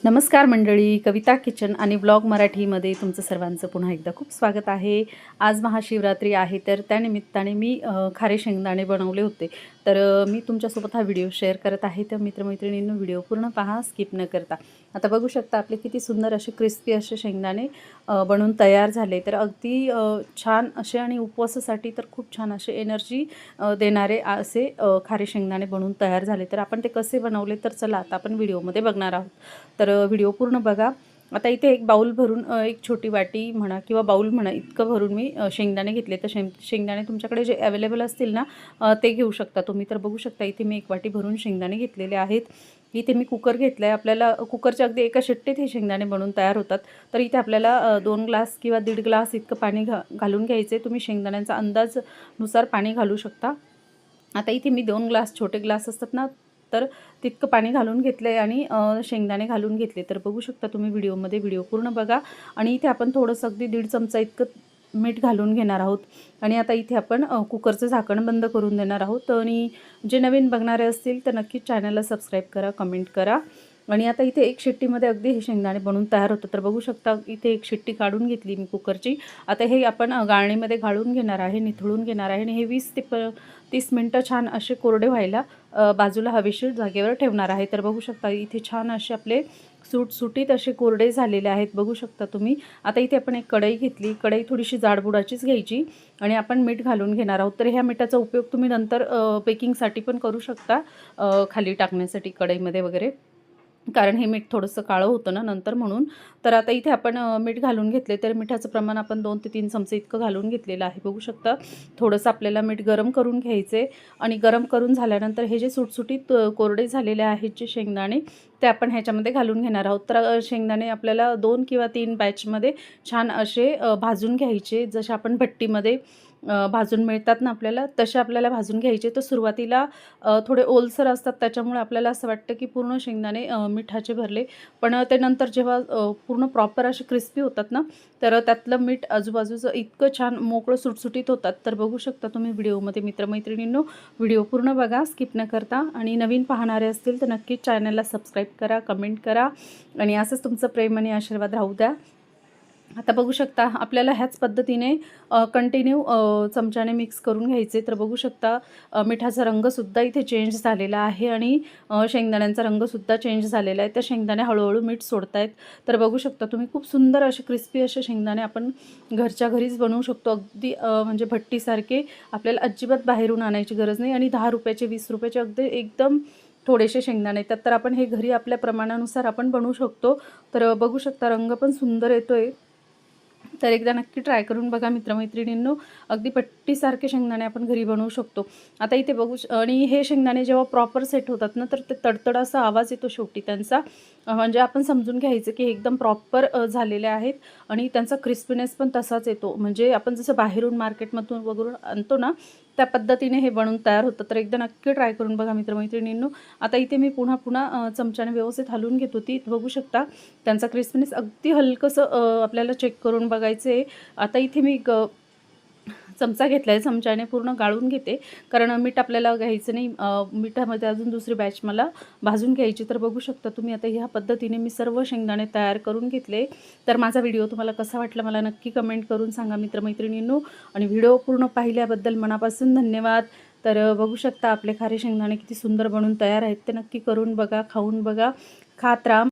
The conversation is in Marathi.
नमस्कार मंडळी, कविता किचन आणि ब्लॉग मराठीमध्ये तुमचं सर्वांचं पुन्हा एकदा खूप स्वागत आहे। आज महाशिवरात्री आहे, तर त्यानिमित्ताने मी खारे शेंगदाणे बनवले होते। तर मी तुमच्यासोबत हा व्हिडिओ शेअर करत आहे। तर मित्रमैत्रिणींनो, व्हिडिओ पूर्ण पहा, स्किप न करता। आता बघू शकता आपले किती सुंदर असे क्रिस्पी असे शेंगदाणे बनवून तयार झाले। तर अगदी छान असे आणि उपवासासाठी तर खूप छान असे एनर्जी देणारे असे खारे शेंगदाणे बनवून तयार झाले। तर आपण ते कसे बनवले, तर चला आता आपण व्हिडिओमध्ये बघणार आहोत। तर व्हिडिओ पूर्ण बघा। आता इथे एक बाउल भरून एक छोटी वाटी म्हणा किंवा बाउल म्हणा इतकं भरून मी शेंगदाणे घेतले। तर शेंगदाणे तुमच्याकडे जे अवेलेबल असतील ना ते घेऊ शकता तुम्ही। तर बघू शकता इथे मी एक वाटी भरून शेंगदाणे घेतलेले आहेत। इथे मी कुकर घेतला आहे। आपल्याला कुकरच्या अगदी एका शिट्टीत हे शेंगदाणे बनवून तयार होतात। तर इथे आपल्याला 2 ग्लास किंवा 1.5 ग्लास इतकं पाणी घालून घ्यायचे। तुम्ही शेंगदाण्यांचा अंदाजनुसार पाणी घालू शकता। आता इथे मी 2 ग्लास छोटे ग्लास असतात ना, तर तितकं पाणी घालून घेतलं आहे आणि शेंगदाणे घालून घेतले। तर बघू शकता तुम्ही व्हिडिओ पूर्ण बघा। आणि इथे आपण थोडंसं अगदी 1.5 चमचा इतकं मीठ घालून घेणार आहोत। आणि आता इथे आपण कुकरचं झाकण बंद करून देणार आहोत। आणि जे नवीन बघणारे असतील तर नक्कीच चॅनलला सबस्क्राईब करा, कमेंट करा। आणि आता इथे एक शिट्टीमध्ये अगदी हे शेंगदाणे बनवून तयार होतं। तर बघू शकता इथे एक शिट्टी काढून घेतली मी कुकरची। आता हे आपण गाळणीमध्ये गाळून घेणार आहे, निथळून घेणार आहे आणि हे 20 ते 30 मिनटं छान असे कोरडे व्हायला बाजूला हवेशीर जागेवर ठेवणार आहे। तर बघू शकता इथे छान असे आपले सुटसुटीत असे कोरडे झालेले आहेत, बघू शकता तुम्ही। आता इथे आपण एक कढई घेतली। कढई थोडीशी जाडबुडाचीच घ्यायची आणि आपण मीठ घालून घेणार आहोत। तर ह्या मिठाचा उपयोग तुम्ही नंतर बेकिंगसाठी पण करू शकता, खाली टाकण्यासाठी कढईमध्ये वगैरे, कारण हे मीठ थोडंसं काळं होतं ना नंतर, म्हणून। तर आता इथे आपण मीठ घालून घेतले। तर मिठाचं प्रमाण आपण 2 ते 3 चमचे इतकं घालून घेतलेलं आहे, बघू शकता। थोडंसं आपल्याला मीठ गरम करून घ्यायचे आणि गरम करून झाल्यानंतर हे जे सुटसुटीत कोरडे झालेले आहेत जे शेंगदाणे, ते आपण ह्याच्यामध्ये घालून घेणार आहोत। तर शेंगदाणे आपल्याला 2 किंवा 3 बॅचमध्ये छान असे भाजून घ्यायचे, जसे आपण भट्टीमध्ये भाजून मिळतात ना आपल्याला, तसे आपल्याला भाजून घ्यायचे। तर सुरुवातीला थोडे ओलसर असतात, त्याच्यामुळे आपल्याला असं वाटतं की पूर्ण शेंगदाणे मिठाचे भरले, पण ते नंतर जेव्हा पूर्ण प्रॉपर असे क्रिस्पी होतात ना, तर त्यातलं मीठ आजूबाजूचं इतकं छान मोकळं सुटसुटीत होतात। तर बघू शकता तुम्ही व्हिडिओमध्ये मित्रमैत्रिणींनो, व्हिडिओ पूर्ण बघा, स्किप न करता। आणि नवीन पाहणारे असतील तर नक्कीच चॅनलला सबस्क्राईब करा, कमेंट करा आणि असंच तुमचं प्रेम आणि आशीर्वाद राहू द्या। आता बघू शकता आपल्याला ह्याच पद्धतीने कंटिन्यू चमच्याने मिक्स करून घ्यायचे। तर बघू शकता मिठाचा रंगसुद्धा इथे चेंज झालेला आहे आणि शेंगदाण्यांचा रंगसुद्धा चेंज झालेला आहे। तर शेंगदाणे हळूहळू मीठ सोडत आहेत। तर बघू शकता तुम्ही खूप सुंदर असे क्रिस्पी असे शेंगदाणे आपण घरच्या घरीच बनवू शकतो, अगदी म्हणजे भट्टीसारखे। आपल्याला अजिबात बाहेरून आणायची गरज नाही आणि 10 रुपयाचे 20 रुपयाचे अगदी एकदम थोडेसे शेंगदाणे येतात। तर आपण हे घरी आपल्या प्रमाणानुसार आपण बनवू शकतो। तर बघू शकता रंग पण सुंदर येतोय। तर एकदा नक्की ट्राय करून बघा मित्रमैत्रिणींनो, अगदी पट्टीसारखे शेंगदाणे आपण घरी बनवू शकतो। आता इथे बघू आणि हे शेंगदाणे जेव्हा प्रॉपर सेट होतात ना, तर ते तडतड असा आवाज येतो शेवटी त्यांचा, म्हणजे आपण समजून घ्यायचं की एकदम प्रॉपर झालेले आहेत आणि त्यांचा क्रिस्पीनेस पण तसाच येतो। म्हणजे आपण जसं बाहेरून मार्केटमधून वगैरे आणतो ना, त्या पद्धतीने हे बनवून तयार होतं। तर एकदा नक्की ट्राय करून बघा मित्रमैत्रिणींनो। आता इथे मी पुन्हा चमच्याने व्यवस्थित हलवून घेत होती, बघू शकता त्यांचा क्रिस्पीनेस अगदी हलकंसं आपल्याला चेक करून बघायचं आहे। आता इथे मी चमचा घेतला आहे, चमच्याने पूर्ण गाळून घेते, कारण मीठ आपल्याला घ्यायचं नाही। मिठामध्ये अजून दुसरी बॅच मला भाजून घ्यायची। तर बघू शकता तुम्ही आता ह्या पद्धतीने मी सर्व शेंगदाणे तयार करून घेतले। तर माझा व्हिडिओ तुम्हाला कसा वाटला मला नक्की कमेंट करून सांगा मित्रमैत्रिणींनो। आणि व्हिडिओ पूर्ण पाहिल्याबद्दल मनापासून धन्यवाद। तर बघू शकता आपले खारे शेंगदाणे किती सुंदर बनून तयार आहेत। ते नक्की करून बघा, खाऊन बघा, खात राहा।